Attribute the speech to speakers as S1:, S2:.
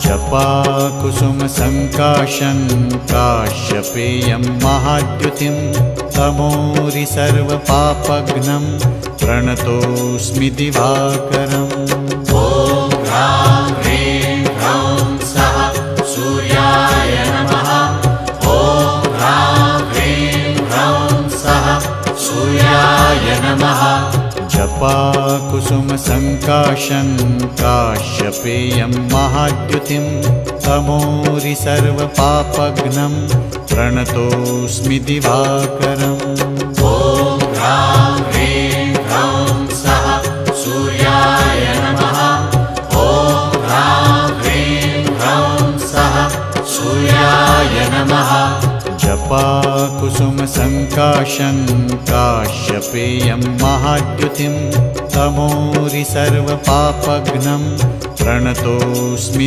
S1: जपाकुसुमसङ्काशं काश्यपेयं महाद्युतिं तमोरि सर्वपापघ्नं प्रणतोऽस्मि दिवाकरम्। ॐ ह्रां ह्रीं ह्रौं सः सूर्याय नमः। ॐ ह्रां ह्रीं ह्रौं सः सूर्याय नमः। जपाकुसुमसङ्काशं काश्यपेयं महाद्युतिं तमोरि सर्वपापघ्नं प्रणतोऽस्मि दिवाकरम्। ॐ ह्रां ह्रीं ह्रौं सः सूर्याय नमः। ॐ ह्रां ह्रीं ह्रौं सः सूर्याय नमः। जपाकुसुमसङ्काशं काश्यपेयं महाद्युतिं तमोरि सर्वपापघ्नं प्रणतोऽस्मि